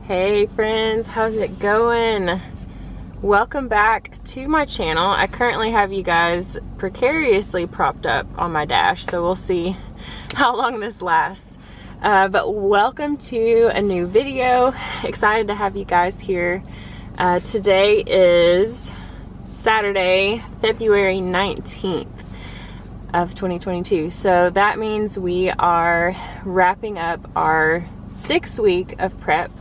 Hey friends, how's it going? Welcome back to my channel. I currently have you guys precariously propped up on my dash, so we'll see how long this lasts. But welcome to a new video. Excited to have you guys here. Today is Saturday, February 19th of 2022. So that means we are wrapping up our 6th week of prep,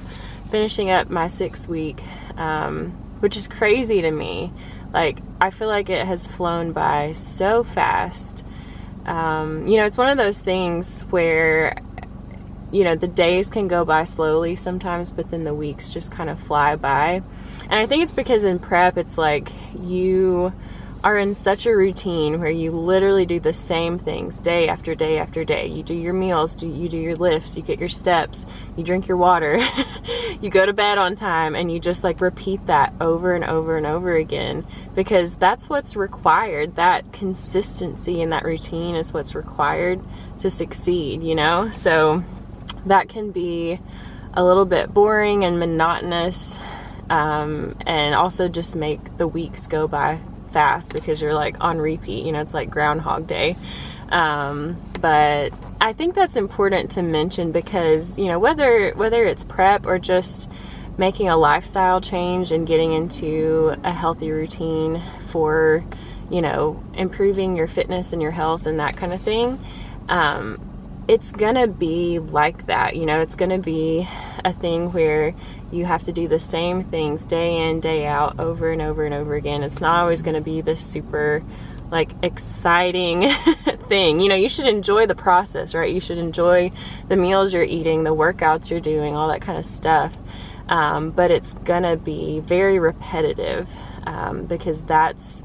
finishing up my 6th week, which is crazy to me. Like, I feel like it has flown by so fast. You know, it's one of those things where, you know, the days can go by slowly sometimes, but then the weeks just kind of fly by. And I think it's because in prep, it's like you are in such a routine where you literally do the same things day after day after day. You do your meals, you do your lifts, you get your steps, you drink your water, you go to bed on time, and you just like repeat that over and over and over again, because that's what's required. That consistency and that routine is what's required to succeed, you know? So that can be a little bit boring and monotonous, and also just make the weeks go by fast because you're like on repeat, you know, it's like Groundhog Day. But I think that's important to mention because, you know, whether it's prep or just making a lifestyle change and getting into a healthy routine for, you know, improving your fitness and your health and that kind of thing, it's gonna be like that. You know, it's gonna be a thing where you have to do the same things day in, day out, over and over and over again. It's not always gonna be this super like exciting thing. You know, you should enjoy the process, right? You should enjoy the meals you're eating, the workouts you're doing, all that kind of stuff. But it's gonna be very repetitive, because that's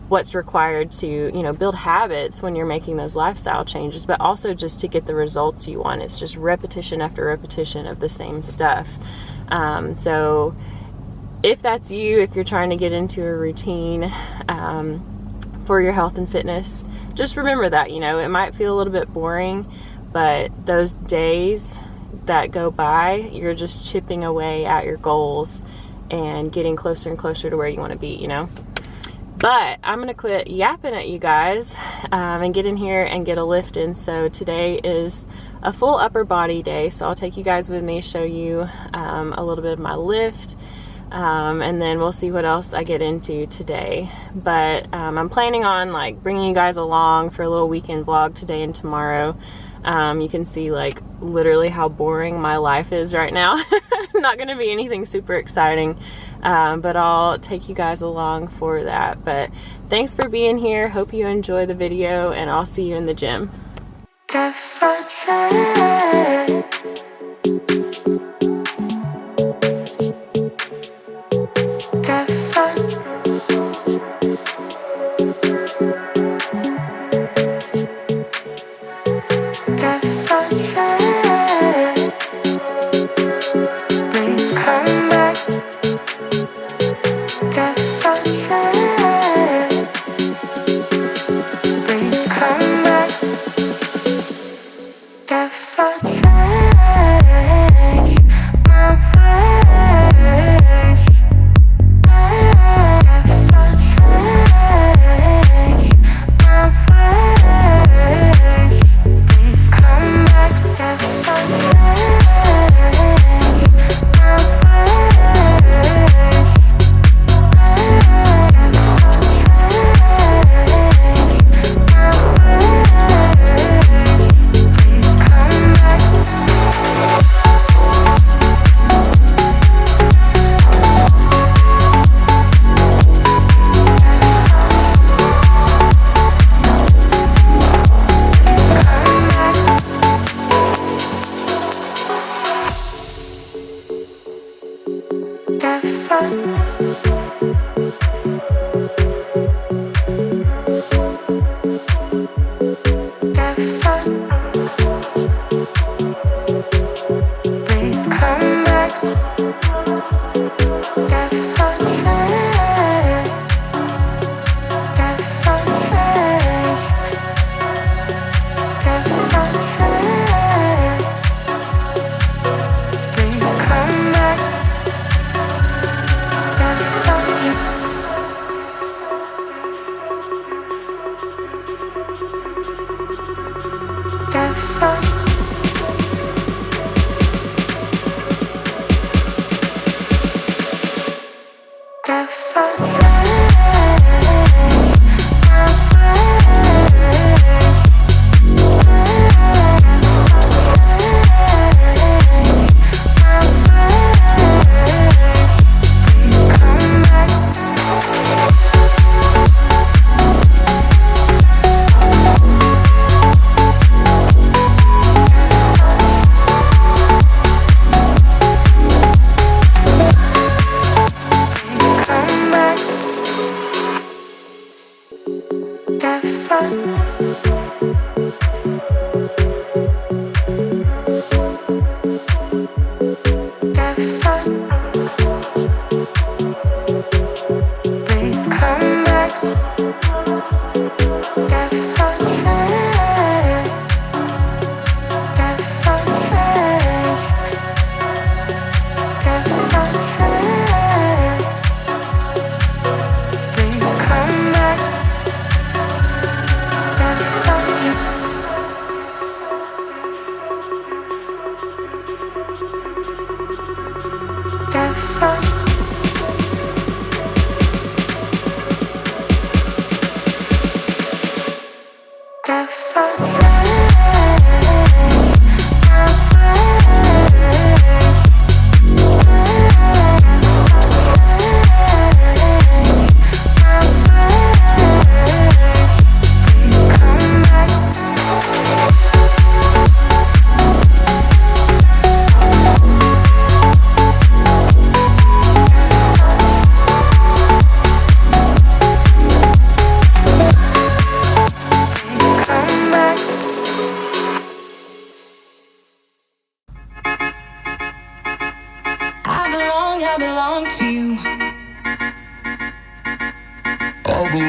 what's required to, you know, build habits when you're making those lifestyle changes, but also just to get the results you want. It's just repetition after repetition of the same stuff. So if that's you, if you're trying to get into a routine for your health and fitness, just remember that, you know, it might feel a little bit boring, but those days that go by, you're just chipping away at your goals and getting closer and closer to where you want to be, you know? But I'm gonna quit yapping at you guys and get in here and get a lift in. So today is a full upper body day, so I'll take you guys with me, show you a little bit of my lift, and then we'll see what else I get into today. But I'm planning on like bringing you guys along for a little weekend vlog today and tomorrow. You can see like literally how boring my life is right now. Not gonna be anything super exciting, but I'll take you guys along for that. But thanks for being here. Hope you enjoy the video, and I'll see you in the gym. Guess I tried. Guess I come back.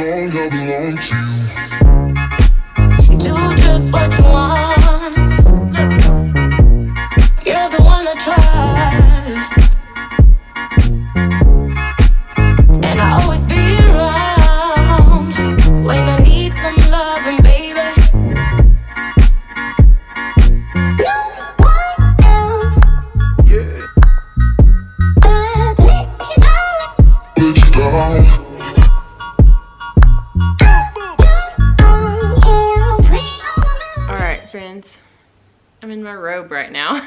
belong to you. Do just what you want. You're the one I trust, and I always be around when I need some loving, baby. No one else. Yeah. Let you down. Alright friends, I'm in my robe right now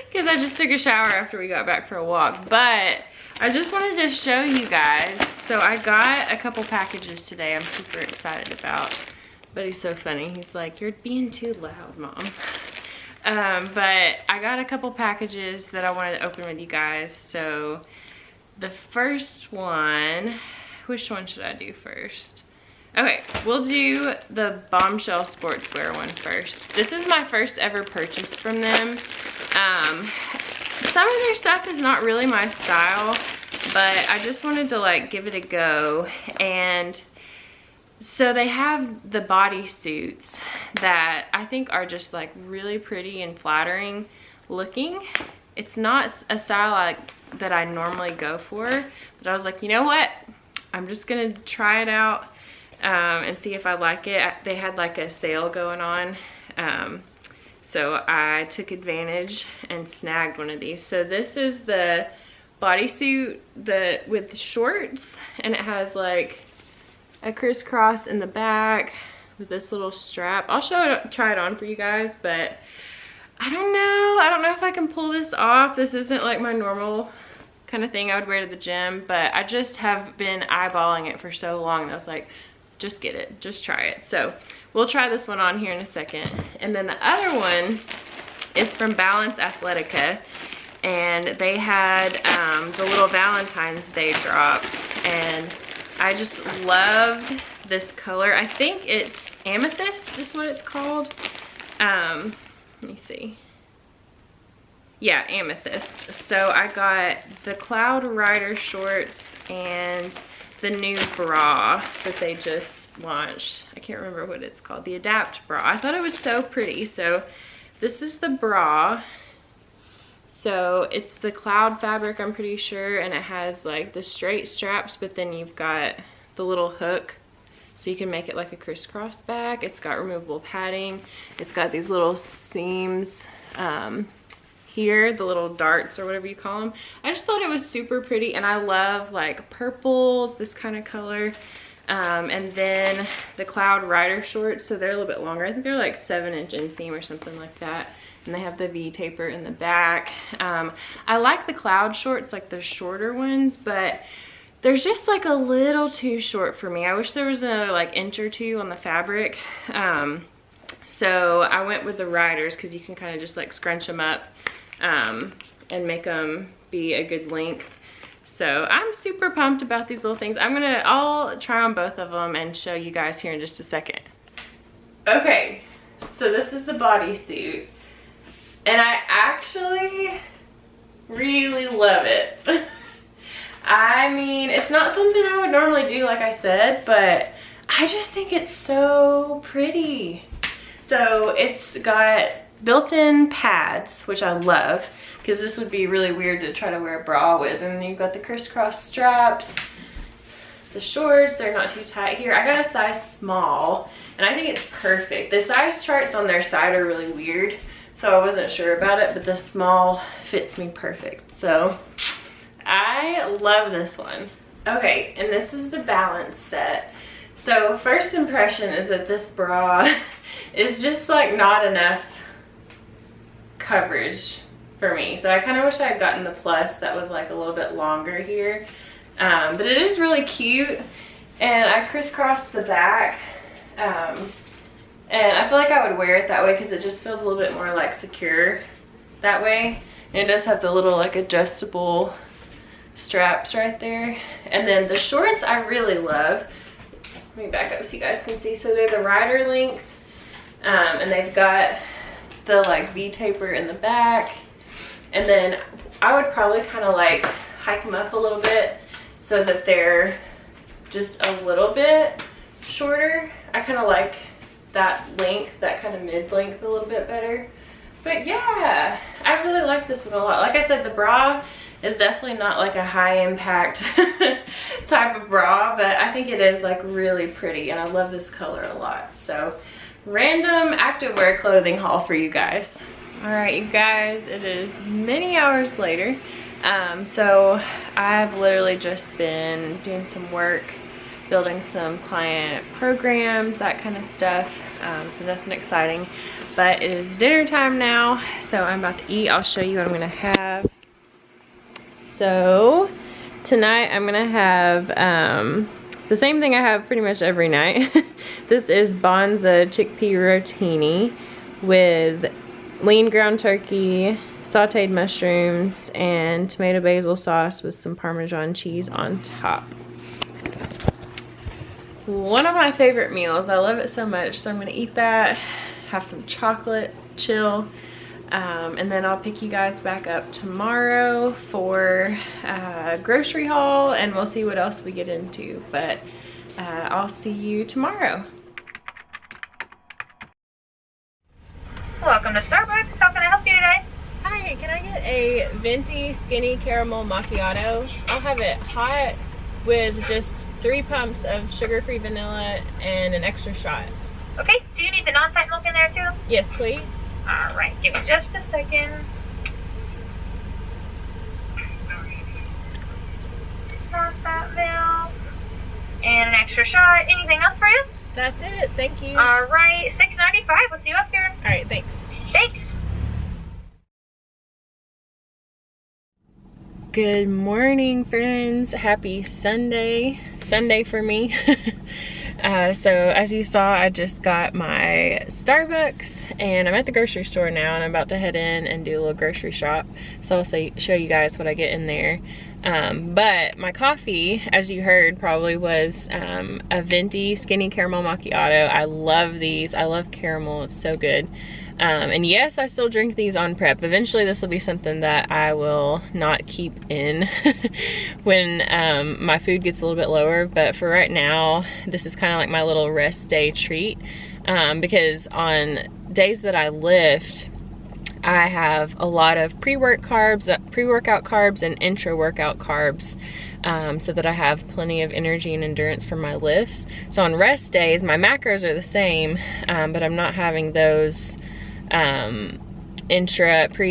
because I just took a shower after we got back for a walk, but I just wanted to show you guys. So I got a couple packages today I'm super excited about, but he's so funny. He's like, you're being too loud, Mom. But I got a couple packages that I wanted to open with you guys. So the first one, which one should I do first? Okay, we'll do the Bombshell Sportswear one first. This is my first ever purchase from them. Some of their stuff is not really my style, but I just wanted to like give it a go. And so they have the bodysuits that I think are just like really pretty and flattering looking. It's not a style that I normally go for, but I was like, you know what? I'm just gonna try it out and see if I like it. They had like a sale going on, so I took advantage and snagged one of these. So this is the bodysuit with shorts, and it has like a crisscross in the back with this little strap. I'll try it on for you guys, but I don't know if I can pull this off. This isn't like my normal kind of thing I would wear to the gym, but I just have been eyeballing it for so long, and I was like, just get it, just try it. So we'll try this one on here in a second. And then the other one is from Balance Athletica, and they had the little Valentine's Day drop, and I just loved this color. I think it's amethyst is what it's called. Let me see. Yeah, amethyst. So I got the Cloud Rider shorts and the new bra that they just launched. I can't remember what it's called. The Adapt bra. I thought it was so pretty. So this is the bra. So it's the cloud fabric, I'm pretty sure, and it has like the straight straps, but then you've got the little hook so you can make it like a crisscross back. It's got removable padding. It's got these little seams here, the little darts or whatever you call them. I just thought it was super pretty, and I love like purples, this kind of color. And then the Cloud Rider shorts, so they're a little bit longer. I think they're like 7-inch inseam or something like that. And they have the V taper in the back. I like the Cloud shorts, like the shorter ones, but they're just like a little too short for me. I wish there was another like inch or two on the fabric. So I went with the Riders because you can kind of just like scrunch them up and make them be a good length. So I'm super pumped about these little things. I'll try on both of them and show you guys here in just a second. Okay, so this is the bodysuit, and I actually really love it. I mean, it's not something I would normally do, like I said, but I just think it's so pretty. So it's got built-in pads, which I love, because this would be really weird to try to wear a bra with. And then you've got the crisscross straps, the shorts, they're not too tight here. I got a size small, and I think it's perfect. The size charts on their side are really weird, so I wasn't sure about it, but the small fits me perfect. So I love this one. Okay, and this is the Balance set. So first impression is that this bra is just like not enough coverage for me. So I kind of wish I had gotten the plus that was like a little bit longer here. But it is really cute, and I crisscrossed the back. And I feel like I would wear it that way because it just feels a little bit more like secure that way. And it does have the little like adjustable straps right there. And then the shorts I really love. Let me back up so you guys can see. So they're the rider length, and they've got the like V taper in the back. And then I would probably kind of like hike them up a little bit so that they're just a little bit shorter. I kind of like that length, that kind of mid-length a little bit better. But yeah, I really like this one a lot. Like I said, the bra is definitely not like a high impact type of bra, but I think it is like really pretty, and I love this color a lot. So random activewear clothing haul for you guys. All right, you guys, it is many hours later. So I've literally just been doing some work, building some client programs, that kind of stuff. So nothing exciting, but it is dinner time now. So I'm about to eat. I'll show you what I'm gonna have. So tonight I'm gonna have the same thing I have pretty much every night. This is Bonza chickpea rotini with lean ground turkey, sauteed mushrooms, and tomato basil sauce with some Parmesan cheese on top. One of my favorite meals. I love it so much, so I'm gonna eat that, have some chocolate, chill, and then I'll pick you guys back up tomorrow for a grocery haul, and we'll see what else we get into. But I'll see you tomorrow. Welcome to Starbucks. How can I help you today? Hi, can I get a venti skinny caramel macchiato? I'll have it hot with just 3 pumps of sugar-free vanilla and an extra shot. Okay, do you need the non-fat milk in there too? Yes, please. Alright, give me just a second. Non-fat milk. And an extra shot. Anything else for you? That's it, thank you. Alright, $6.95. We'll see you up here. Alright, thanks. Thanks. Good morning, friends. Happy Sunday. Sunday for me. So as you saw, I just got my Starbucks and I'm at the grocery store now, and I'm about to head in and do a little grocery shop. So I'll show you guys what I get in there. But my coffee, as you heard probably, was a venti skinny caramel macchiato. I love these. I love caramel. It's so good. And yes, I still drink these on prep. Eventually this will be something that I will not keep in when my food gets a little bit lower, but for right now this is kind of like my little rest day treat, because on days that I lift I have a lot of pre-workout carbs and intra-workout carbs, so that I have plenty of energy and endurance for my lifts. So on rest days my macros are the same, but I'm not having those pre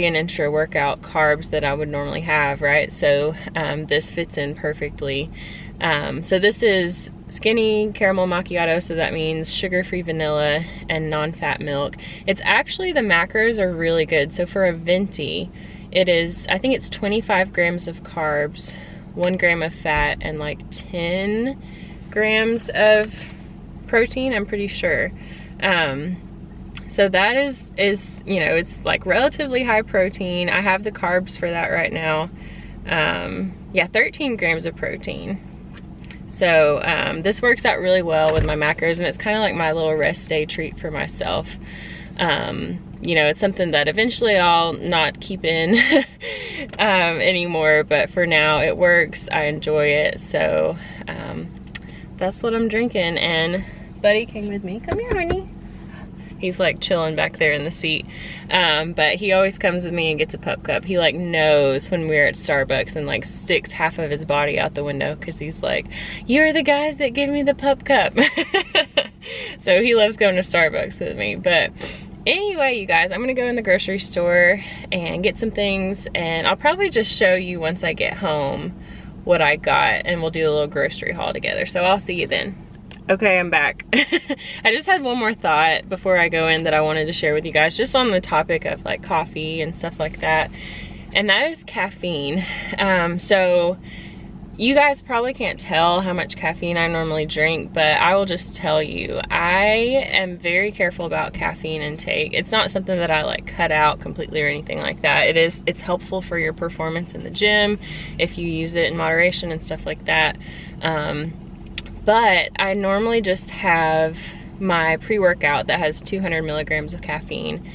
and intra workout carbs that I would normally have, right? So this fits in perfectly. So this is skinny caramel macchiato, so that means sugar-free vanilla and non-fat milk. It's actually, the macros are really good. So for a venti, it is, I think it's 25 grams of carbs, 1 gram of fat, and like 10 grams of protein, I'm pretty sure. So that is, you know, it's like relatively high protein. I have the carbs for that right now. Yeah, 13 grams of protein. So this works out really well with my macros, and it's kind of like my little rest day treat for myself. You know, it's something that eventually I'll not keep in anymore, but for now it works. I enjoy it. So that's what I'm drinking, and Buddy came with me. Come here, honey. He's like chilling back there in the seat. But he always comes with me and gets a pup cup. He like knows when we're at Starbucks and like sticks half of his body out the window because he's like, you're the guys that give me the pup cup. So he loves going to Starbucks with me. But anyway, you guys, I'm gonna go in the grocery store and get some things, and I'll probably just show you once I get home what I got, and we'll do a little grocery haul together. So I'll see you then. Okay, I'm back. I just had one more thought before I go in that I wanted to share with you guys, just on the topic of like coffee and stuff like that, and that is caffeine. So you guys probably can't tell how much caffeine I normally drink, but I will just tell you, I am very careful about caffeine intake. It's not something that I like cut out completely or anything like that. It's helpful for your performance in the gym if you use it in moderation and stuff like that. But I normally just have my pre-workout that has 200 milligrams of caffeine.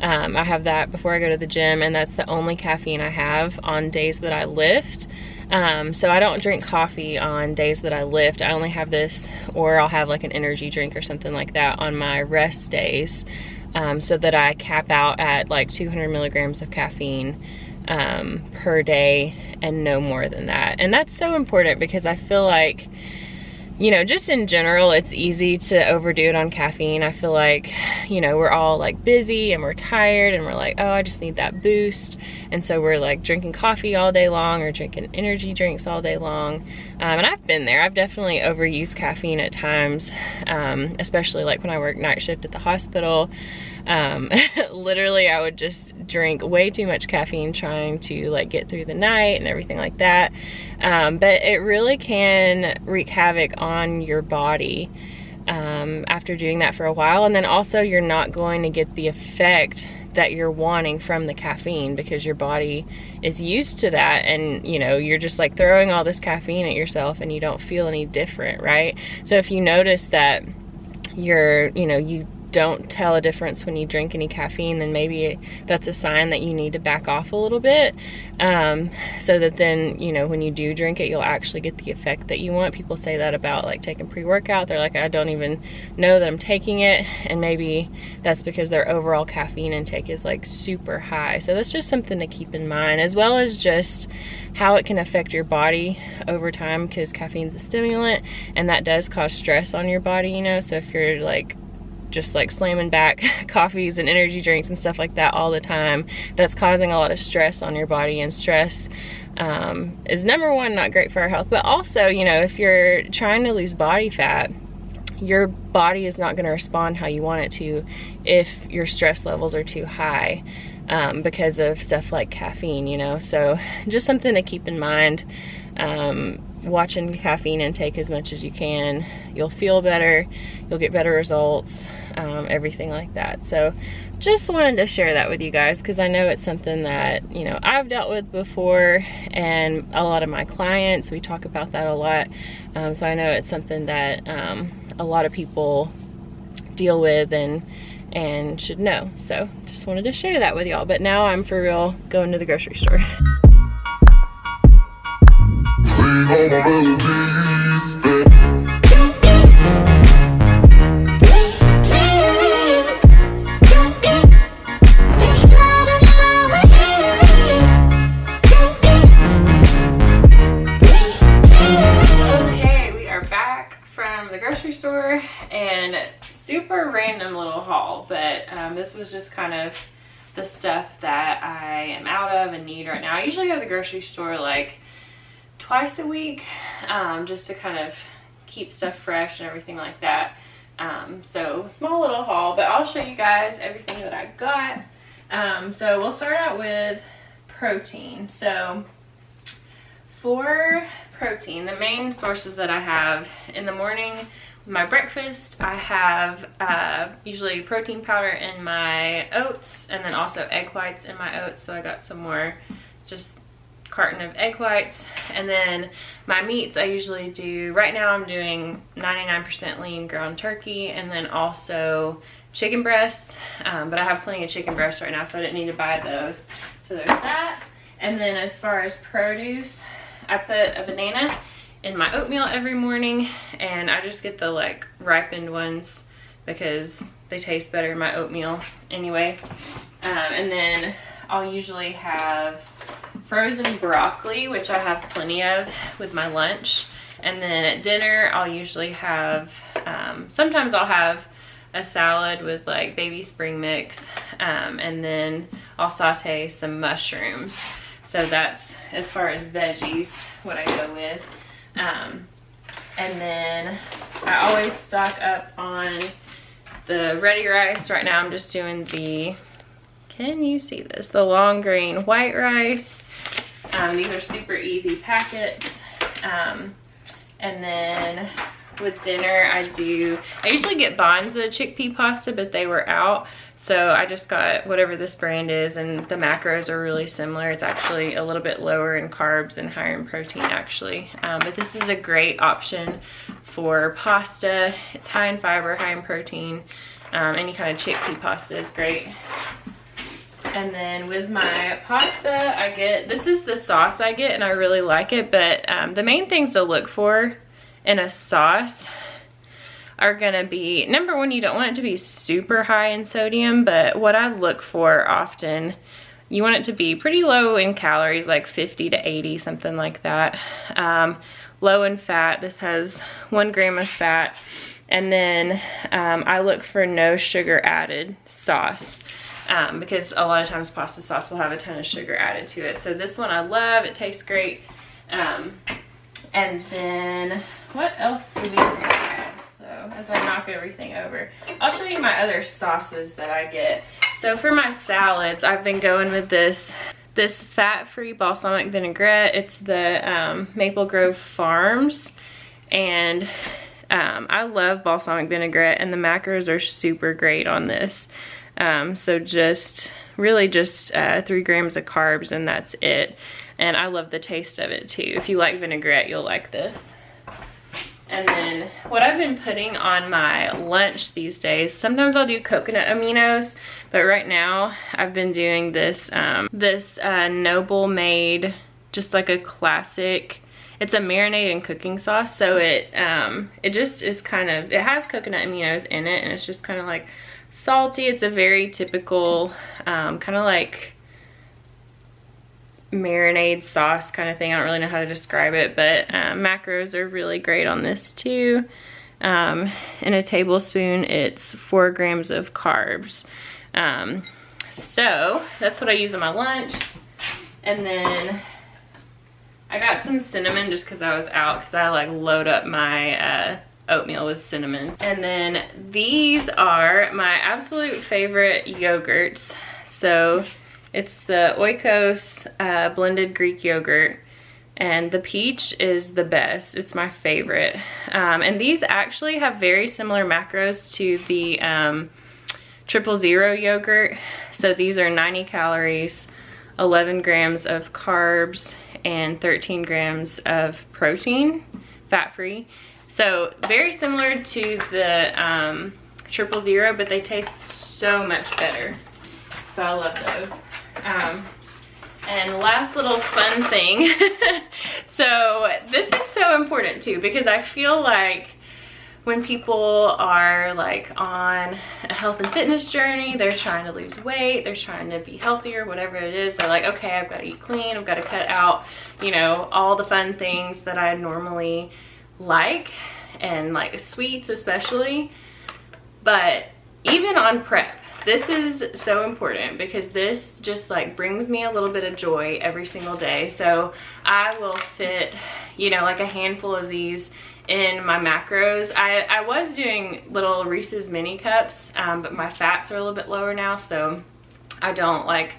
I have that before I go to the gym, and that's the only caffeine I have on days that I lift. So I don't drink coffee on days that I lift. I only have this, or I'll have like an energy drink or something like that on my rest days, so that I cap out at like 200 milligrams of caffeine per day and no more than that. And that's so important because I feel like, you know, just in general, it's easy to overdo it on caffeine. I feel like, you know, we're all like busy and we're tired and we're like, oh, I just need that boost. And so we're like drinking coffee all day long or drinking energy drinks all day long. And I've been there. I've definitely overused caffeine at times, especially like when I worked night shift at the hospital. Literally I would just drink way too much caffeine trying to like get through the night and everything like that. But it really can wreak havoc on your body after doing that for a while. And then also you're not going to get the effect that you're wanting from the caffeine because your body is used to that, and you know, you're just like throwing all this caffeine at yourself and you don't feel any different, right? So if you notice that you don't tell a difference when you drink any caffeine, then maybe that's a sign that you need to back off a little bit, so that then, you know, when you do drink it, you'll actually get the effect that you want. People say that about like taking pre-workout. They're like, I don't even know that I'm taking it, and maybe that's because their overall caffeine intake is like super high. So that's just something to keep in mind, as well as just how it can affect your body over time, because caffeine's a stimulant and that does cause stress on your body, you know. So if you're like just like slamming back coffees and energy drinks and stuff like that all the time, that's causing a lot of stress on your body, and stress is number one not great for our health. But also, you know, if you're trying to lose body fat, your body is not going to respond how you want it to if your stress levels are too high, because of stuff like caffeine, you know. So just something to keep in mind. Watching caffeine intake as much as you can. You'll feel better, you'll get better results, everything like that. So just wanted to share that with you guys, because I know it's something that, you know, I've dealt with before, and a lot of my clients, we talk about that a lot. So I know it's something that a lot of people deal with and should know. So just wanted to share that with y'all. But now I'm for real going to the grocery store. Okay, we are back from the grocery store, and super random little haul, but this was just kind of the stuff that I am out of and need right now. I usually go to the grocery store like twice a week, just to kind of keep stuff fresh and everything like that. So small little haul, but I'll show you guys everything that I got. So we'll start out with protein. So for protein, the main sources that I have in the morning, my breakfast, I have usually protein powder in my oats, and then also egg whites in my oats. So I got some more, just carton of egg whites. And then my meats, I usually do, right now I'm doing 99% lean ground turkey, and then also chicken breasts, but I have plenty of chicken breasts right now, so I didn't need to buy those. So there's that. And then as far as produce, I put a banana in my oatmeal every morning, and I just get the like ripened ones because they taste better in my oatmeal anyway. And then I'll usually have frozen broccoli, which I have plenty of with my lunch. And then at dinner, I'll usually have, sometimes I'll have a salad with like baby spring mix, and then I'll saute some mushrooms. So that's, as far as veggies, what I go with. And then I always stock up on the ready rice. Right now I'm just doing the, can you see this? The long grain white rice. These are super easy packets. And then with dinner, I usually get Bonza chickpea pasta, but they were out. So I just got whatever this brand is, and the macros are really similar. It's actually a little bit lower in carbs and higher in protein actually. But this is a great option for pasta. It's high in fiber, high in protein. Any kind of chickpea pasta is great. And then with my pasta, I get, this is the sauce I get and I really like it, but the main things to look for in a sauce are gonna be, number one, you don't want it to be super high in sodium, but what I look for often, you want it to be pretty low in calories, like 50 to 80, something like that. Low in fat. This has 1 gram of fat. And then I look for no sugar added sauce, because a lot of times pasta sauce will have a ton of sugar added to it. So this one I love, it tastes great. And then what else do we have? So as I knock everything over, I'll show you my other sauces that I get. So for my salads, I've been going with this fat-free balsamic vinaigrette. It's the Maple Grove Farms, and I love balsamic vinaigrette, and the macros are super great on this. So just really just 3 grams of carbs, and that's it. And I love the taste of it too. If you like vinaigrette, you'll like this. And then what I've been putting on my lunch these days, sometimes I'll do coconut aminos, but right now I've been doing this Noble made, just like a classic, it's a marinade and cooking sauce. So it just is kind of, it has coconut aminos in it, and it's just kind of like salty. It's a very typical kind of like marinade sauce kind of thing. I don't really know how to describe it, but macros are really great on this too. In a tablespoon, it's 4 grams of carbs. So that's what I use on my lunch. And then I got some cinnamon just because I was out, because I like load up my oatmeal with cinnamon. And then these are my absolute favorite yogurts. So it's the Oikos blended Greek yogurt, and the peach is the best. It's my favorite. And these actually have very similar macros to the 000 yogurt. So these are 90 calories, 11 grams of carbs, and 13 grams of protein, fat-free. So very similar to the 000, but they taste so much better. So I love those. And last little fun thing. So this is so important too, because I feel like when people are like on a health and fitness journey, they're trying to lose weight, they're trying to be healthier, whatever it is, they're like, okay, I've got to eat clean, I've got to cut out, you know, all the fun things that I normally like, and like sweets especially. But even on prep, this is so important, because this just like brings me a little bit of joy every single day. So I will fit, you know, like a handful of these in my macros. I was doing little Reese's mini cups, but my fats are a little bit lower now, so I don't like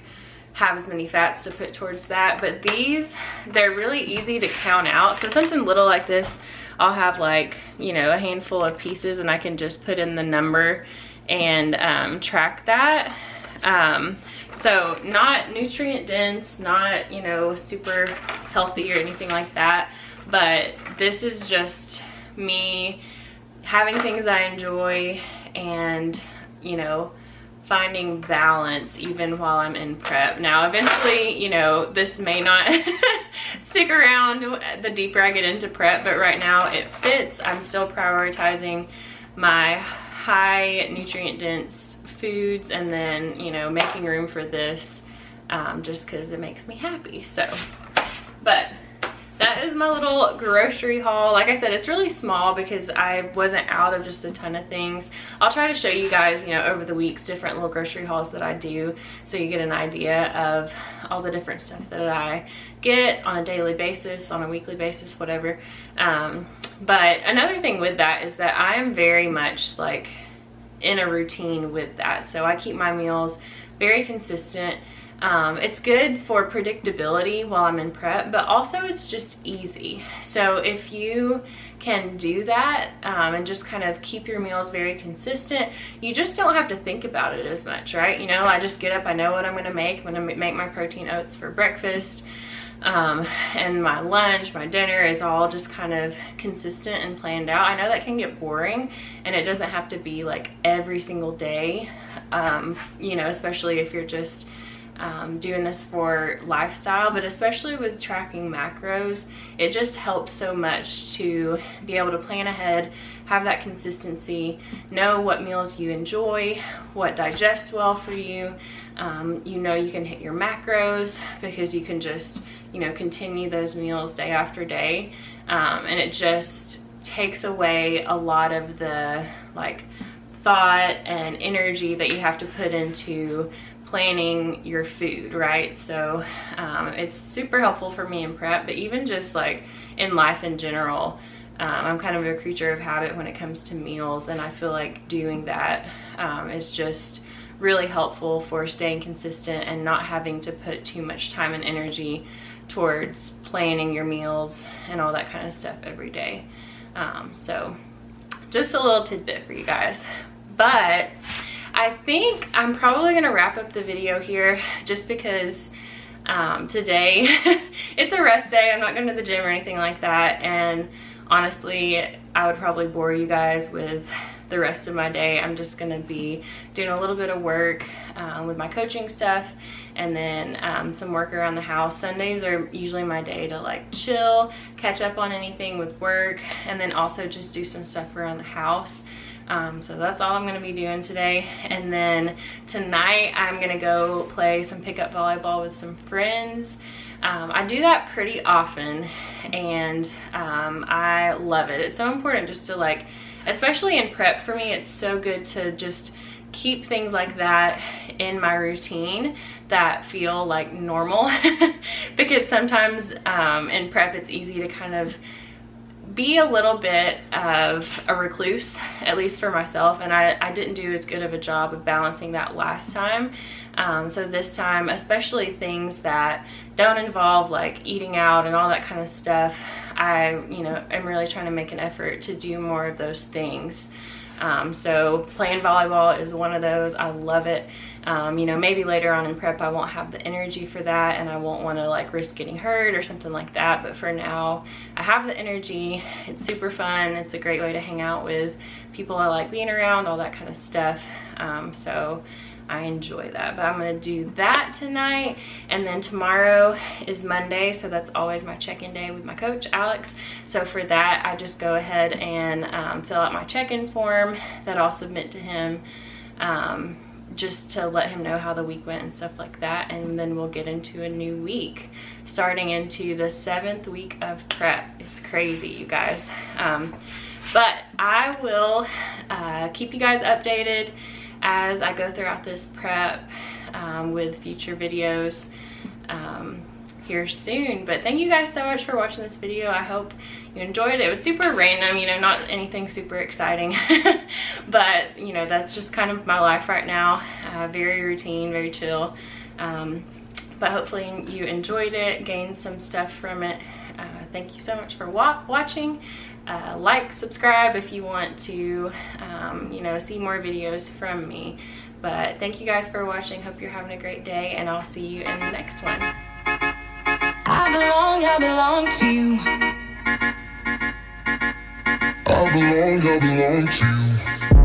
have as many fats to put towards that. But these, they're really easy to count out. So something little like this, I'll have like, you know, a handful of pieces, and I can just put in the number and track that. So not nutrient dense, not, you know, super healthy or anything like that, but this is just me having things I enjoy and, you know, finding balance even while I'm in prep. Now eventually, you know, this may not stick around the deeper I get into prep, but right now it fits. I'm still prioritizing my high nutrient dense foods, and then, you know, making room for this just because it makes me happy. So, but that is my little grocery haul. Like I said, it's really small because I wasn't out of just a ton of things. I'll try to show you guys, you know, over the weeks, different little grocery hauls that I do, so you get an idea of all the different stuff that I get on a daily basis, on a weekly basis, whatever. But another thing with that is that I am very much like in a routine with that. So I keep my meals very consistent. It's good for predictability while I'm in prep, but also it's just easy. So if you can do that and just kind of keep your meals very consistent, you just don't have to think about it as much, right? You know, I just get up, I know what I'm gonna make. I'm gonna make my protein oats for breakfast, and my lunch, my dinner is all just kind of consistent and planned out. I know that can get boring, and it doesn't have to be like every single day, you know, especially if you're just doing this for lifestyle, but especially with tracking macros, it just helps so much to be able to plan ahead, have that consistency, know what meals you enjoy, what digests well for you. You know you can hit your macros because you can just, you know, continue those meals day after day, and it just takes away a lot of the like thought and energy that you have to put into planning your food, right? So it's super helpful for me in prep, but even just like in life in general. I'm kind of a creature of habit when it comes to meals, and I feel like doing that is just really helpful for staying consistent and not having to put too much time and energy towards planning your meals and all that kind of stuff every day. So just a little tidbit for you guys. But I think I'm probably gonna wrap up the video here just because today it's a rest day. I'm not going to the gym or anything like that, and honestly I would probably bore you guys with the rest of my day. I'm just going to be doing a little bit of work with my coaching stuff, and then some work around the house. Sundays are usually my day to like chill, catch up on anything with work, and then also just do some stuff around the house. So that's all I'm going to be doing today. And then tonight I'm going to go play some pickup volleyball with some friends. I do that pretty often, and I love it. It's so important just to like, especially in prep for me, it's so good to just keep things like that in my routine that feel like normal because sometimes in prep it's easy to kind of be a little bit of a recluse, at least for myself, and I didn't do as good of a job of balancing that last time. So this time, especially things that don't involve like eating out and all that kind of stuff, I'm really trying to make an effort to do more of those things. So playing volleyball is one of those. I love it. Maybe later on in prep I won't have the energy for that, and I won't want to like risk getting hurt or something like that, but for now I have the energy. It's super fun. It's a great way to hang out with people I like being around, all that kind of stuff. So I enjoy that. But I'm going to do that tonight, and then tomorrow is Monday, so that's always my check-in day with my coach Alex. So for that I just go ahead and fill out my check-in form that I'll submit to him, just to let him know how the week went and stuff like that, and then we'll get into a new week, starting into the 7th week of prep. It's crazy, you guys. But I will keep you guys updated as I go throughout this prep with future videos here soon. But thank you guys so much for watching this video. I hope you enjoyed it. It was super random, not anything super exciting, but that's just kind of my life right now. Very routine, very chill, but hopefully you enjoyed it, gained some stuff from it. Thank you so much for watching. Like, subscribe if you want to see more videos from me. But thank you guys for watching. Hope you're having a great day, and I'll see you in the next one. I belong to you. I belong to you.